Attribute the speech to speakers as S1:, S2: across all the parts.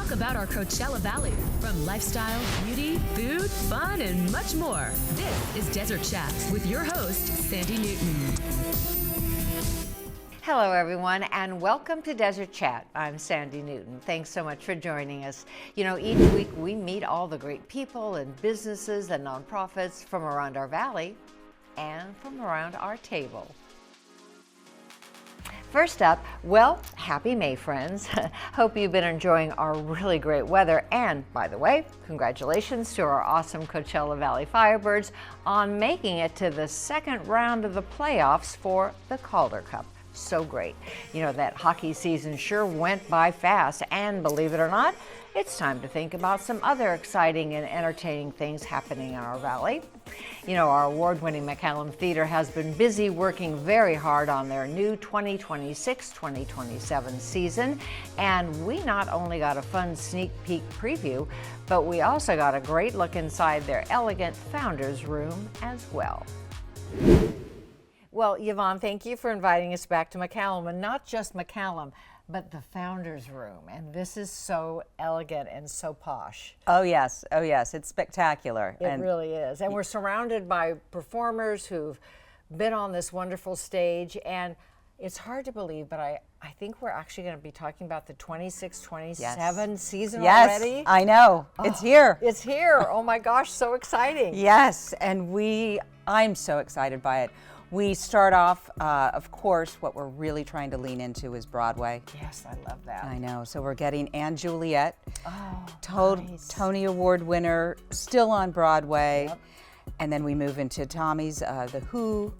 S1: talk about our Coachella Valley, from lifestyle, beauty, food, fun, and much more. This is Desert Chat with your host, Sandy Newton.
S2: Hello, everyone, and welcome to Desert Chat. I'm Sandy Newton. Thanks so much for joining us. You know, each week we meet all the great people and businesses and nonprofits from around our valley and from around our table. First up, well, happy May, friends. Hope you've been enjoying our really great weather. And by the way, congratulations to our awesome Coachella Valley Firebirds on making it to the second round of the playoffs for the Calder Cup. So great. You know, that hockey season sure went by fast, and believe it or not, it's time to think about some other exciting and entertaining things happening in our valley. You know, our award-winning McCallum Theater has been busy working very hard on their new 2026-2027 season, and we not only got a fun sneak peek preview, but we also got a great look inside their elegant Founders Room as well. Well, Yvonne, thank you for inviting us back to McCallum, and not just McCallum, but the Founders Room. And this is so elegant and so posh.
S3: Oh yes, it's spectacular.
S2: It really is. And we're surrounded by performers who've been on this wonderful stage, and it's hard to believe, but I think we're actually going to be talking about the 26-27 season already.
S3: Yes, I know. It's here.
S2: It's here. Oh my gosh, so exciting.
S3: Yes, and I'm so excited by it. We start off, of course, what we're really trying to lean into is Broadway.
S2: Yes, I love that.
S3: I know. So we're getting Anne Juliet,
S2: Nice.
S3: Tony Award winner, still on Broadway.
S2: Yep.
S3: And then we move into Tommy's The Who,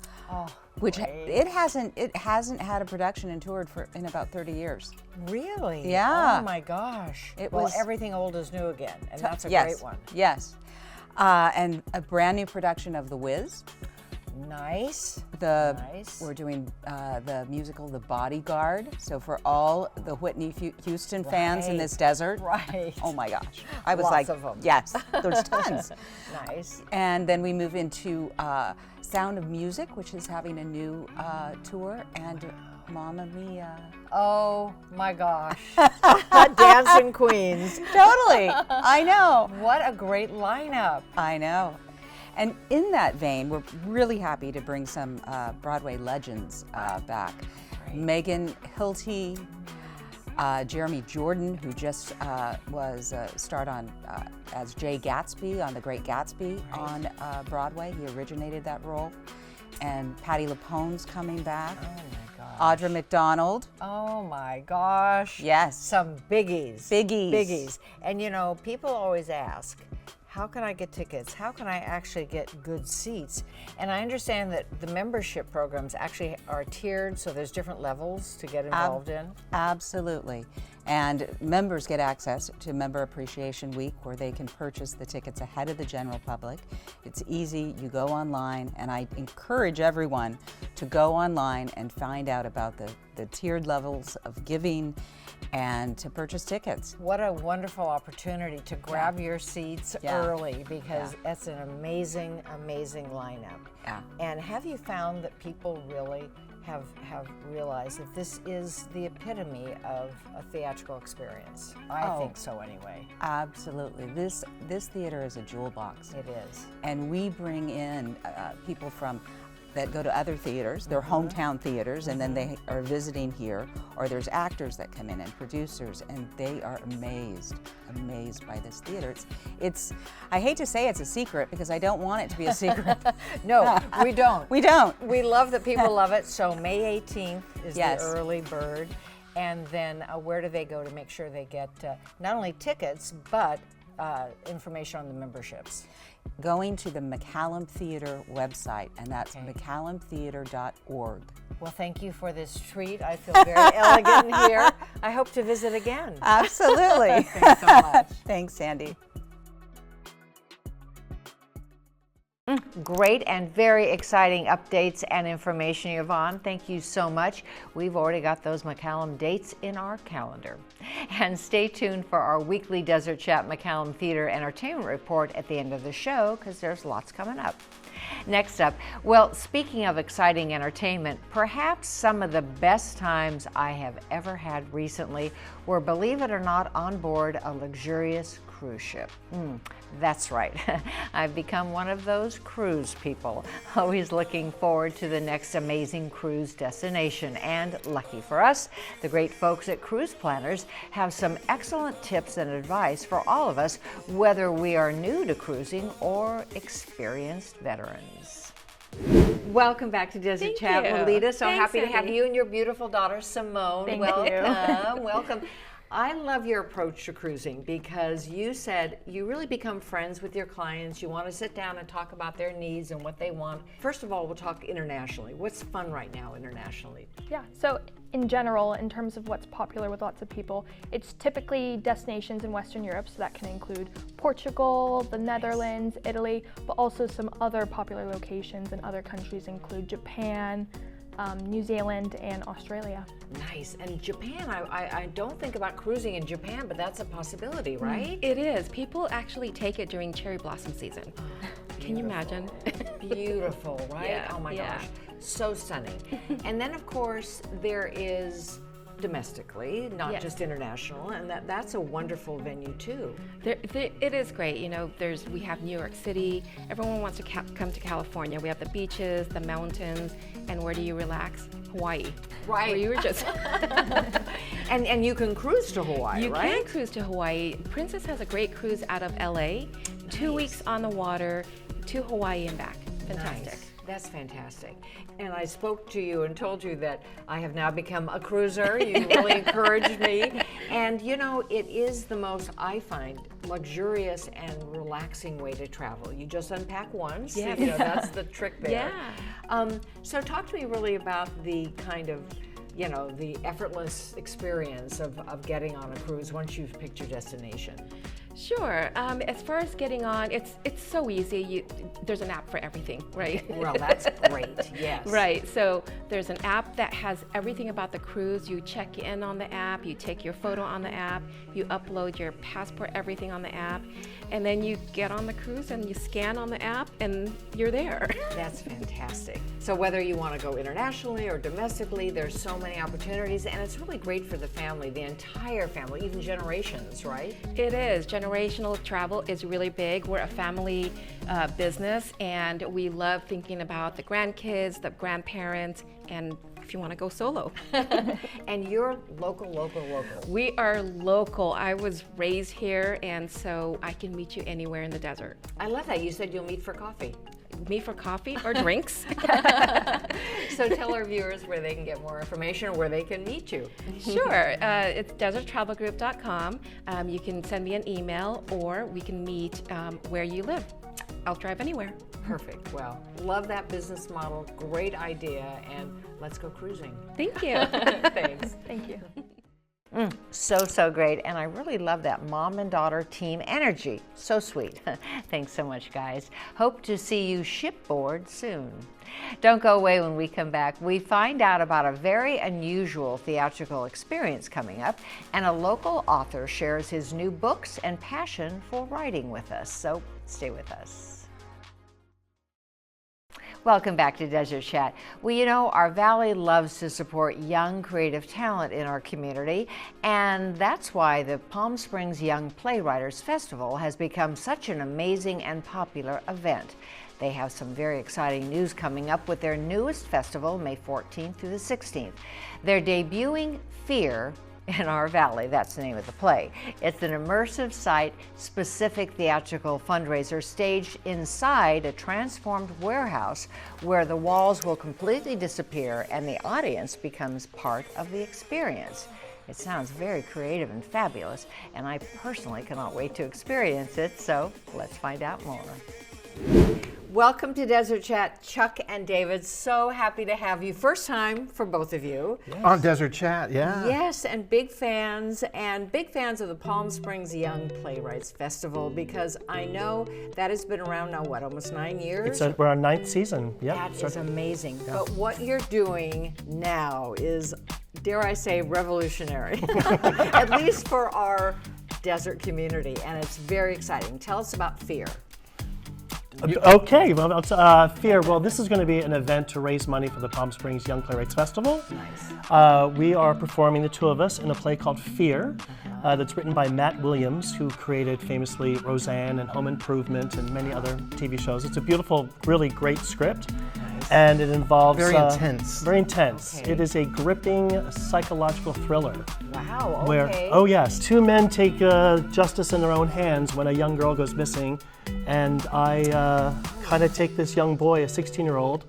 S3: which
S2: great.
S3: it hasn't had a production and toured in about 30 years.
S2: Really?
S3: Yeah.
S2: Oh my gosh.
S3: It
S2: well,
S3: was
S2: everything old is new again, and that's a
S3: yes,
S2: great one.
S3: Yes. And a brand new production of The Wiz.
S2: Nice.
S3: We're doing the musical The Bodyguard. So for all the Whitney Houston fans in this desert.
S2: Right.
S3: Oh my gosh. I was
S2: Lots
S3: like,
S2: of them.
S3: yes, there's tons.
S2: Nice.
S3: And then we move into Sound of Music, which is having a new tour, and Mamma Mia.
S2: Oh my gosh. Dancing Queens.
S3: Totally. I know.
S2: What a great lineup.
S3: I know. And in that vein, we're really happy to bring some Broadway legends back.
S2: Great.
S3: Megan Hilty, Jeremy Jordan, who just was starred on as Jay Gatsby on The Great Gatsby on Broadway. He originated that role. And Patti LuPone's coming back.
S2: Oh my gosh.
S3: Audra McDonald.
S2: Oh my gosh.
S3: Yes.
S2: Some biggies.
S3: Biggies.
S2: And you know, people always ask, how can I get tickets? How can I actually get good seats? And I understand that the membership programs actually are tiered, so there's different levels to get involved in.
S3: Absolutely. And members get access to Member Appreciation Week, where they can purchase the tickets ahead of the general public. It's easy. You go online, and I encourage everyone to go online and find out about the tiered levels of giving and to purchase tickets.
S2: What a wonderful opportunity to grab your seats early, because that's an amazing, amazing lineup.
S3: Yeah.
S2: And have you found that people really have realized that this is the epitome of a theatrical experience? I think so anyway.
S3: Absolutely. This theater is a jewel box.
S2: It is.
S3: And we bring in people that go to other theaters, their hometown theaters, and then they are visiting here, or there's actors that come in and producers, and they are amazed by this theater. I hate to say it's a secret, because I don't want it to be a secret.
S2: No, we don't.
S3: We don't.
S2: We love that people love it. So May 18th is
S3: Yes.
S2: the early bird. And then where do they go to make sure they get not only tickets, but information on the memberships?
S3: Going to the McCallum Theater website, and that's mccallumtheater.org.
S2: Well, thank you for this treat. I feel very elegant in here. I hope to visit again.
S3: Absolutely.
S2: Thanks so much.
S3: Thanks, Sandy.
S2: Great and very exciting updates and information, Yvonne. Thank you so much. We've already got those McCallum dates in our calendar. And stay tuned for our weekly Desert Chat McCallum Theater Entertainment Report at the end of the show, because there's lots coming up. Next up, well, speaking of exciting entertainment, perhaps some of the best times I have ever had recently We're, believe it or not, on board a luxurious cruise ship. That's right. I've become one of those cruise people, always looking forward to the next amazing cruise destination. And lucky for us, the great folks at Cruise Planners have some excellent tips and advice for all of us, whether we are new to cruising or experienced veterans. Welcome back to Desert Chat, Lolita. So happy to have you and your beautiful daughter, Simone. Welcome. Welcome. I love your approach to cruising because you said you really become friends with your clients. You want to sit down and talk about their needs and what they want. First of all, we'll talk internationally. What's fun right now internationally?
S4: Yeah, so in general, in terms of what's popular with lots of people, it's typically destinations in Western Europe, so that can include Portugal, the Netherlands, Italy, but also some other popular locations in other countries include Japan, New Zealand, and Australia.
S2: Nice. And Japan, I don't think about cruising in Japan, but that's a possibility, right?
S5: It is. People actually take it during cherry blossom season. Can you imagine?
S2: Beautiful, right?
S5: Yeah,
S2: oh my
S5: yeah.
S2: gosh. So stunning. And then, of course, there is domestically, not just international, and that's a wonderful venue too.
S5: It is great. You know, we have New York City. Everyone wants to come to California. We have the beaches, the mountains, and where do you relax? Hawaii.
S2: Right.
S5: Where you were just.
S2: and you can cruise to Hawaii, right?
S5: You can cruise to Hawaii. Princess has a great cruise out of LA. 2 weeks on the water to Hawaii and back. Fantastic.
S2: Nice. That's fantastic. And I spoke to you and told you that I have now become a cruiser. You really encouraged me. And you know, it is the most, I find, luxurious and relaxing way to travel. You just unpack once.
S5: Yes.
S2: You know, that's the trick there.
S5: Yeah.
S2: So talk to me really about the kind of, you know, the effortless experience of getting on a cruise once you've picked your destination.
S5: Sure. As far as getting on, it's so easy. There's an app for everything, right?
S2: Well, that's great. Yes.
S5: Right. So there's an app that has everything about the cruise. You check in on the app. You take your photo on the app. You upload your passport, everything on the app, and then you get on the cruise and you scan on the app, and you're there.
S2: That's fantastic. So whether you want to go internationally or domestically, there's so many opportunities, and it's really great for the family, the entire family, even generations, right?
S5: It is. Generational travel is really big. We're a family business, and we love thinking about the grandkids, the grandparents, and if you want to go solo.
S2: And you're local.
S5: We are local. I was raised here, and so I can meet you anywhere in the desert.
S2: I love that. You said you'll meet for coffee.
S5: Meet for coffee or drinks.
S2: So tell our viewers where they can get more information or where they can meet you.
S5: Sure. It's deserttravelgroup.com. You can send me an email, or we can meet where you live. I'll drive anywhere.
S2: Perfect. Well, love that business model. Great idea. And let's go cruising.
S5: Thank you.
S2: Thanks.
S4: Thank you.
S2: So great, and I really love that mom and daughter team energy. So sweet. Thanks so much, guys. Hope to see you shipboard soon. Don't go away. When we come back, we find out about a very unusual theatrical experience coming up, and a local author shares his new books and passion for writing with us. So stay with us. Welcome back to Desert Chat. Well, you know, our Valley loves to support young creative talent in our community, and that's why the Palm Springs Young Playwriters Festival has become such an amazing and popular event. They have some very exciting news coming up with their newest festival, May 14th through the 16th. They're debuting Fear in our Valley. That's the name of the play. It's an immersive site-specific theatrical fundraiser staged inside a transformed warehouse where the walls will completely disappear and the audience becomes part of the experience. It sounds very creative and fabulous, and I personally cannot wait to experience it, so let's find out more. Welcome to Desert Chat, Chuck and David. So happy to have you. First time for both of you.
S6: Yes. On Desert Chat, yeah.
S2: Yes, and big fans of the Palm Springs Young Playwrights Festival, because I know that has been around now, what, almost 9 years?
S6: We're on 9th season. Yep.
S2: That is amazing. Yeah. But what you're doing now is, dare I say, revolutionary, at least for our desert community, and it's very exciting. Tell us about Fear.
S6: Okay, well, Fear. Well, this is going to be an event to raise money for the Palm Springs Young Playwrights Festival.
S2: Nice.
S6: We are performing, the two of us, in a play called Fear, that's written by Matt Williams, who created famously Roseanne and Home Improvement and many other TV shows. It's a beautiful, really great script. And it involves...
S7: Very intense.
S6: Very intense.
S2: Okay.
S6: It is a gripping psychological thriller.
S2: Wow, okay.
S6: Where, oh yes, two men take justice in their own hands when a young girl goes missing. And I kind of take this young boy, a 16-year-old,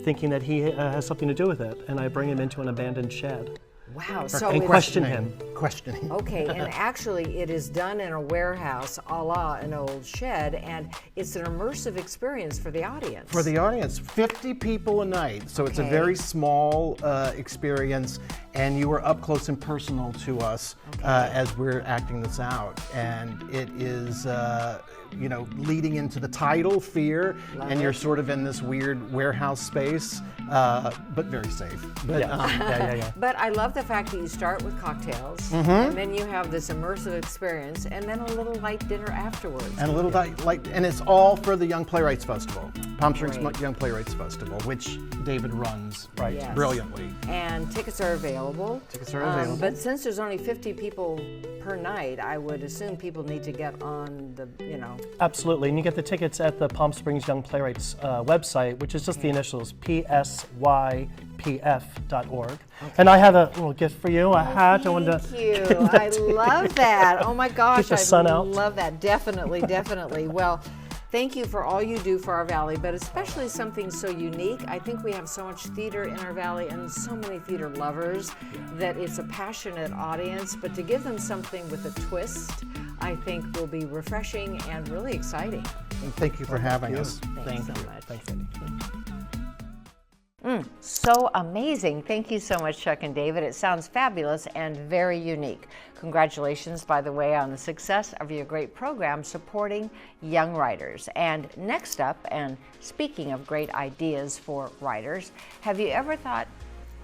S6: thinking that he has something to do with it. And I bring him into an abandoned shed.
S2: Wow, so
S6: And
S2: it's,
S6: question him.
S7: Questioning.
S2: okay, and actually it is done in a warehouse a la an old shed, and it's an immersive experience for the audience.
S7: For the audience, 50 people a night, so it's a
S2: Okay.
S7: very small experience, and you are up close and personal to us as we're acting this out. And it is, you know, leading into the title, Fear, and you're sort of in this weird warehouse space, but very safe. But,
S6: Yeah.
S2: But I love the fact that you start with cocktails, and then you have this immersive experience, and then a little light dinner afterwards.
S7: And a little and it's all for the Young Playwrights Festival, Palm Springs
S2: Great.
S7: Young Playwrights Festival, which David runs
S2: Yes.
S7: brilliantly.
S2: And tickets are available.
S7: Tickets are available.
S2: But since there's only 50 people per night, I would assume people need to get on the, you know.
S6: Absolutely, and you get the tickets at the Palm Springs Young Playwrights website, which is just the initials, PSYPF.org. And I have a little gift for you, a hat. I wanted
S2: Thank you. I love that. Oh my gosh,
S6: the sun
S2: I
S6: out.
S2: love that. Definitely, definitely. Well, thank you for all you do for our valley, but especially something so unique. I think we have so much theater in our valley and so many theater lovers that it's a passionate audience, but to give them something with a twist, I think will be refreshing and really exciting.
S7: And thank you for having us.
S2: Thanks so much.
S6: Thanks, Eddie.
S2: So amazing. Thank you so much, Chuck and David. It sounds fabulous and very unique. Congratulations, by the way, on the success of your great program supporting young writers. And next up, and speaking of great ideas for writers, have you ever thought,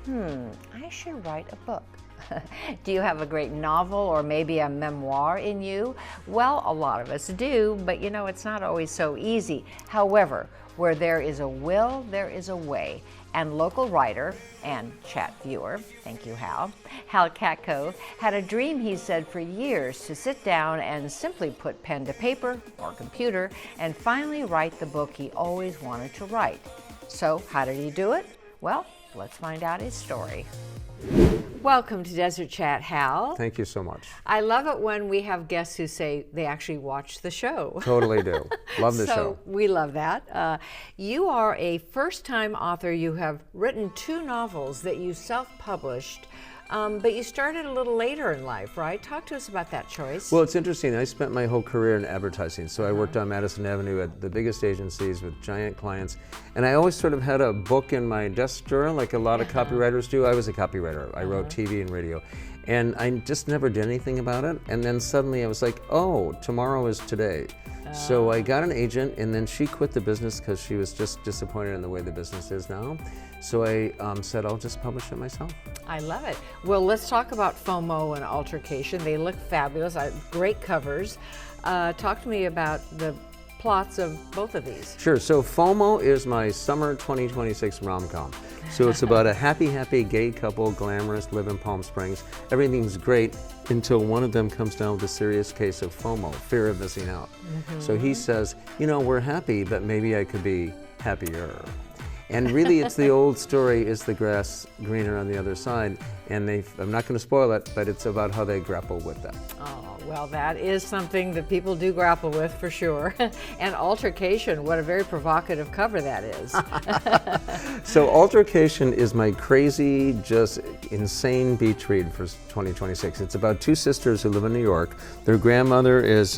S2: I should write a book? Do you have a great novel or maybe a memoir in you? Well, a lot of us do, but you know, it's not always so easy. However, where there is a will, there is a way. And local writer and chat viewer, thank you, Hal Katko, had a dream, he said, for years to sit down and simply put pen to paper or computer and finally write the book he always wanted to write. So how did he do it? Well, let's find out his story. Welcome to Desert Chat, Hal.
S8: Thank you so much.
S2: I love it when we have guests who say they actually watch the show.
S8: Totally do. Love the show.
S2: We love that. You are a first-time author. You have written 2 novels that you self-published, but you started a little later in life, right? Talk to us about that choice.
S8: Well, it's interesting. I spent my whole career in advertising. So I worked on Madison Avenue at the biggest agencies with giant clients. And I always sort of had a book in my desk drawer, like a lot of copywriters do. I was a copywriter. I wrote TV and radio. And I just never did anything about it. And then suddenly I was like, oh, tomorrow is today. So I got an agent, and then she quit the business because she was just disappointed in the way the business is now. So I said, I'll just publish it myself.
S2: I love it. Well, let's talk about FOMO and Altercation. They look fabulous. Great covers. Talk to me about the plots of both of these.
S8: Sure. So FOMO is my summer 2026 rom-com. So it's about a happy gay couple, glamorous, live in Palm Springs. Everything's great until one of them comes down with a serious case of FOMO, fear of missing out. So he says, you know, we're happy, but maybe I could be happier. And really, it's the old story, is the grass greener on the other side? And I'm not going to spoil it, but it's about how they grapple with that.
S2: Oh, well, that is something that people do grapple with for sure. And Altercation, what a very provocative cover that is.
S8: So Altercation is my crazy, just insane beach read for 2026. It's about 2 sisters who live in New York. Their grandmother is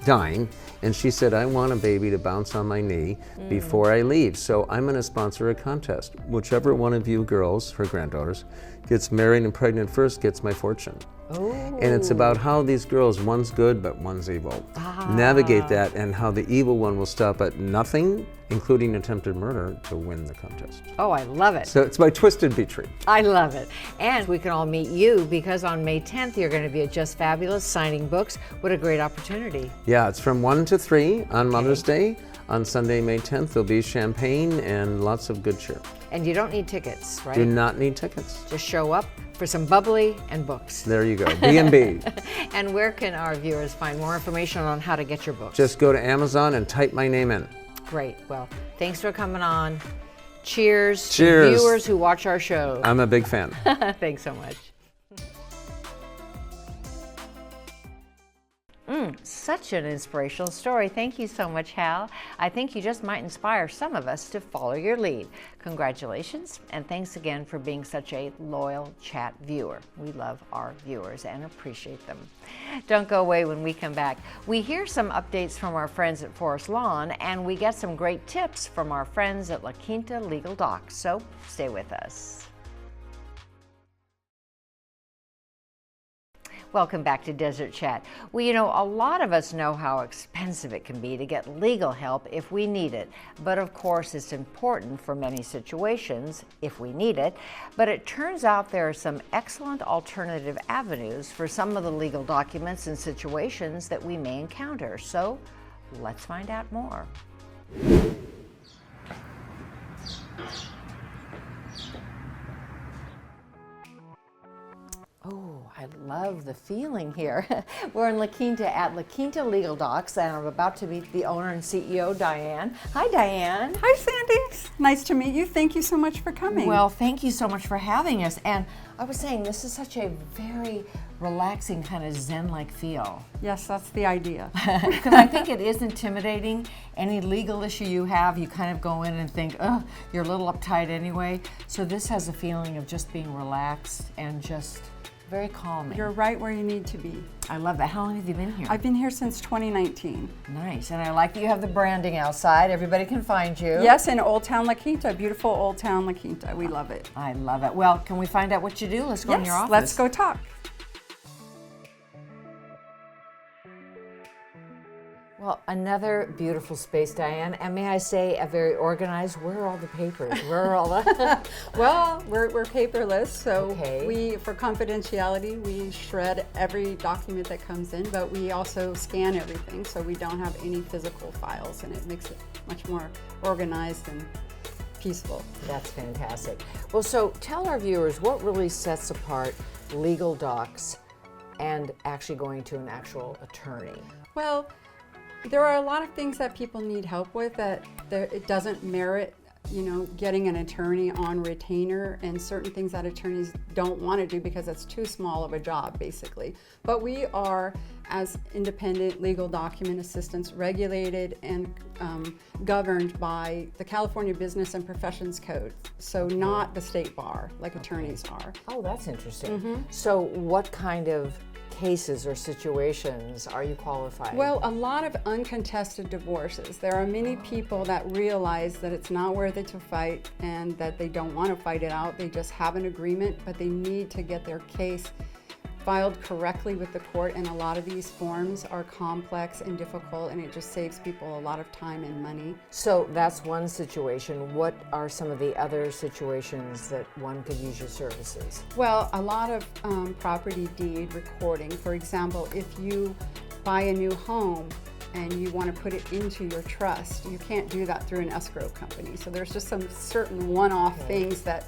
S8: dying, and she said, I want a baby to bounce on my knee before I leave. So I'm going to sponsor a contest. Whichever one of you girls, her granddaughters, gets married and pregnant first gets my fortune. And it's about how these girls, one's good but one's evil, navigate that, and how the evil one will stop at nothing, including attempted murder, to win the contest.
S2: Oh, I love it.
S8: So it's my twisted beach read.
S2: I love it. And we can all meet you because on May 10th, you're going to be at Just Fabulous signing books. What a great opportunity.
S8: Yeah, it's from 1 to 3 on Mother's Day. On Sunday, May 10th, there'll be champagne and lots of good cheer.
S2: And you don't need tickets, right?
S8: Do not need tickets.
S2: Just show up for some bubbly and books.
S8: There you go, B&B.
S2: And where can our viewers find more information on how to get your books?
S8: Just go to Amazon and type my name in.
S2: Great. Well, thanks for coming on. Cheers.
S8: Cheers.
S2: To viewers who watch our show.
S8: I'm a big fan.
S2: Thanks so much. Such an inspirational story. Thank you so much, Hal. I think you just might inspire some of us to follow your lead. Congratulations, and thanks again for being such a loyal chat viewer. We love our viewers and appreciate them. Don't go away. When we come back, we hear some updates from our friends at Forest Lawn, and we get some great tips from our friends at Quinta Legal Docs. So stay with us. Welcome back to Desert Chat. Well, you know, a lot of us know how expensive it can be to get legal help if we need it. But of course, it's important for many situations if we need it. But it turns out there are some excellent alternative avenues for some of the legal documents and situations that we may encounter. So let's find out more. Oh, I love the feeling here. We're in La Quinta at La Quinta Legal Docs, and I'm about to meet the owner and CEO, Diane. Hi, Diane.
S9: Hi, Sandy. Nice to meet you. Thank you so much for coming.
S2: Well, thank you so much for having us. And I was saying, this is such a very relaxing, kind of Zen-like feel.
S9: Yes, that's the idea.
S2: Because I think it is intimidating. Any legal issue you have, you kind of go in and think, oh, you're a little uptight anyway. So this has a feeling of just being relaxed and just very calming.
S9: You're right where you need to be.
S2: I love that. How long have you been here?
S9: I've been here since 2019.
S2: Nice. And I like that you have the branding outside. Everybody can find you.
S9: Yes, in Old Town La Quinta, beautiful Old Town La Quinta. We love it.
S2: I love it. Well, can we find out what you do? Let's go in your office.
S9: Let's go talk.
S2: Well, another beautiful space, Diane, and may I say, a very organized. Where are all the papers? Where are all the...
S9: Well, we're paperless, so
S2: Okay.
S9: for confidentiality, we shred every document that comes in, but we also scan everything, so we don't have any physical files, and it makes it much more organized and peaceful.
S2: That's fantastic. Well, so tell our viewers what really sets apart legal docs and actually going to an actual attorney.
S9: Well, there are a lot of things that people need help with that it doesn't merit, you know, getting an attorney on retainer, and certain things that attorneys don't want to do because it's too small of a job, basically. But we are, as independent legal document assistants, regulated and governed by the California Business and Professions Code, so not the state bar like attorneys are.
S2: Oh, that's interesting. So what kind of cases or situations are you qualified?
S9: Well, a lot of uncontested divorces. There are many people that realize that it's not worth it to fight and that they don't want to fight it out. They just have an agreement, but they need to get their case filed correctly with the court, and a lot of these forms are complex and difficult, and it just saves people a lot of time and money.
S2: So that's one situation. What are some of the other situations that one could use your services?
S9: Well, a lot of property deed recording. For example, if you buy a new home and you want to put it into your trust, you can't do that through an escrow company. So there's just some certain one-off things that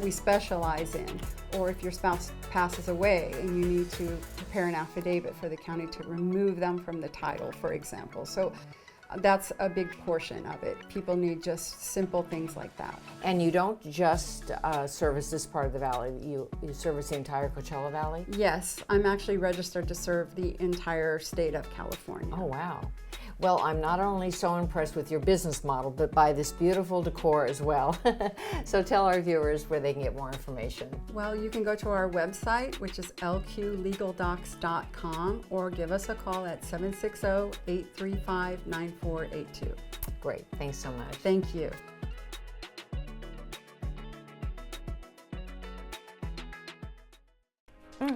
S9: we specialize in. Or if your spouse passes away and you need to prepare an affidavit for the county to remove them from the title, for example. So that's a big portion of it. People need just simple things like that.
S2: And you don't just service this part of the valley, you service the entire Coachella Valley?
S9: Yes, I'm actually registered to serve the entire state of California.
S2: Oh, wow. Well, I'm not only so impressed with your business model, but by this beautiful decor as well. So tell our viewers where they can get more information.
S9: Well, you can go to our website, which is lqlegaldocs.com, or give us a call at 760-835-9482.
S2: Great. Thanks so much.
S9: Thank you.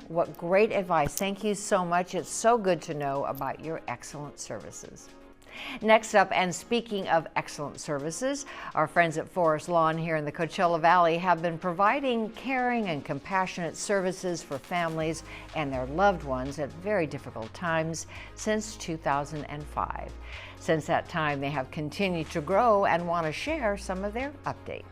S2: What great advice. Thank you so much. It's so good to know about your excellent services. Next up, and speaking of excellent services, our friends at Forest Lawn here in the Coachella Valley have been providing caring and compassionate services for families and their loved ones at very difficult times since 2005. Since that time, they have continued to grow and want to share some of their updates.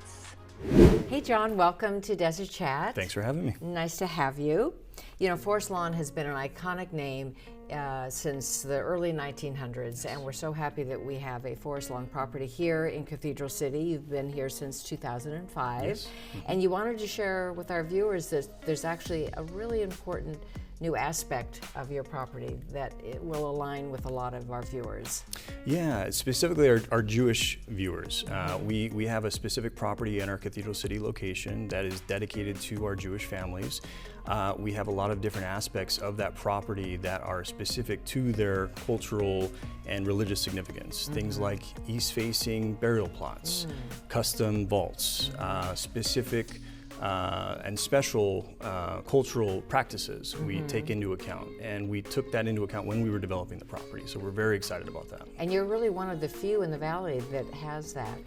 S2: Hey John, welcome to Desert Chat.
S10: Thanks for having me.
S2: Nice to have you. You know, Forest Lawn has been an iconic name since the early 1900s, and we're so happy that we have a Forest Lawn property here in Cathedral City. You've been here since 2005,
S10: Yes.
S2: And you wanted to share with our viewers that there's actually a really important new aspect of your property that it will align with a lot of our viewers.
S10: Yeah, specifically our Jewish viewers. We have a specific property in our Cathedral City location that is dedicated to our Jewish families. We have a lot of different aspects of that property that are specific to their cultural and religious significance. Things like east-facing burial plots, custom vaults, specific and special cultural practices we take into account, and we took that into account when we were developing the property, so we're very excited about that.
S2: And you're really one of the few in the valley that has that.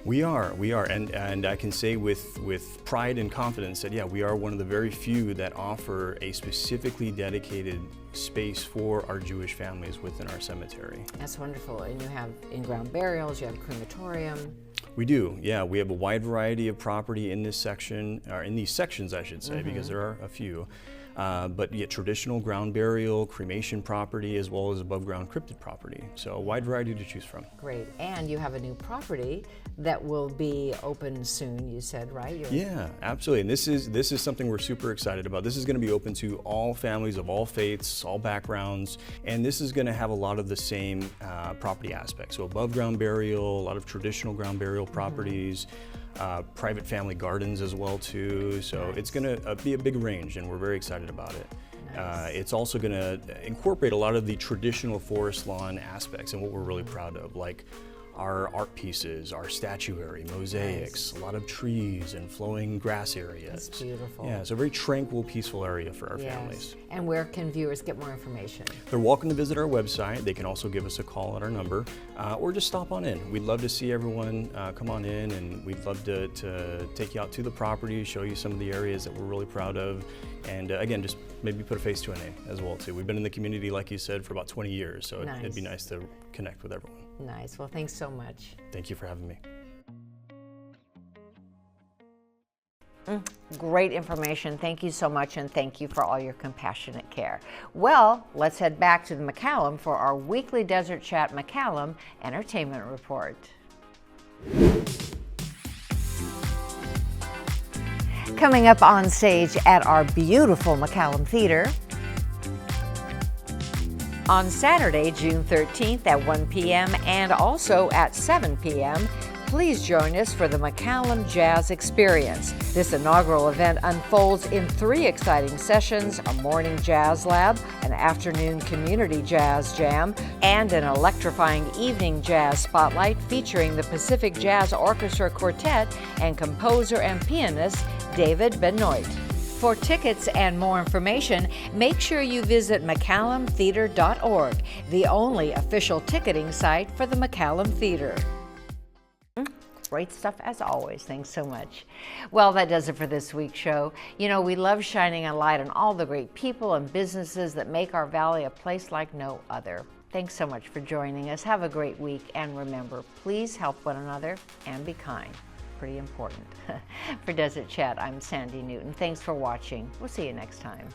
S10: We are, and I can say with pride and confidence that yeah, we are one of the very few that offer a specifically dedicated space for our Jewish families within our cemetery.
S2: That's wonderful, and you have in-ground burials, you have a crematorium.
S10: We do, yeah. We have a wide variety of property in this section, or in these sections, I should say, because there are a few. But yeah, traditional ground burial, cremation property, as well as above ground cryptid property. So a wide variety to choose from.
S2: Great, and you have a new property that will be open soon, you said, right?
S10: Yeah, absolutely, and this is something we're super excited about. This is going to be open to all families of all faiths, all backgrounds, and this is going to have a lot of the same property aspects. So above ground burial, a lot of traditional ground burial properties, private family gardens as well too. So it's going to be a big range, and we're very excited about it. Nice. It's also going to incorporate a lot of the traditional Forest Lawn aspects and what we're really proud of, like our art pieces, our statuary, mosaics, a lot of trees and flowing grass areas.
S2: That's beautiful.
S10: Yeah, it's a very tranquil, peaceful area for our families.
S2: And where can viewers get more information?
S10: They're welcome to visit our website. They can also give us a call at our number, or just stop on in. We'd love to see everyone come on in, and we'd love to take you out to the property, show you some of the areas that we're really proud of, and again, just maybe put a face to a name as well too. We've been in the community, like you said, for about 20 years, so it'd be nice to connect with everyone.
S2: Nice. Well, thanks so much.
S10: Thank you for having me.
S2: Great information. Thank you so much, and thank you for all your compassionate care. Well, let's head back to the McCallum for our weekly Desert Chat McCallum Entertainment Report. Coming up on stage at our beautiful McCallum Theater, on Saturday, June 13th at 1 p.m. and also at 7 p.m., please join us for the McCallum Jazz Experience. This inaugural event unfolds in 3 exciting sessions: a morning jazz lab, an afternoon community jazz jam, and an electrifying evening jazz spotlight featuring the Pacific Jazz Orchestra Quartet and composer and pianist David Benoit. For tickets and more information, make sure you visit McCallumTheater.org, the only official ticketing site for the McCallum Theater. Great stuff as always. Thanks so much. Well, that does it for this week's show. You know, we love shining a light on all the great people and businesses that make our valley a place like no other. Thanks so much for joining us. Have a great week, and remember, please help one another and be kind. Pretty important. For Desert Chat, I'm Sandy Newton. Thanks for watching. We'll see you next time.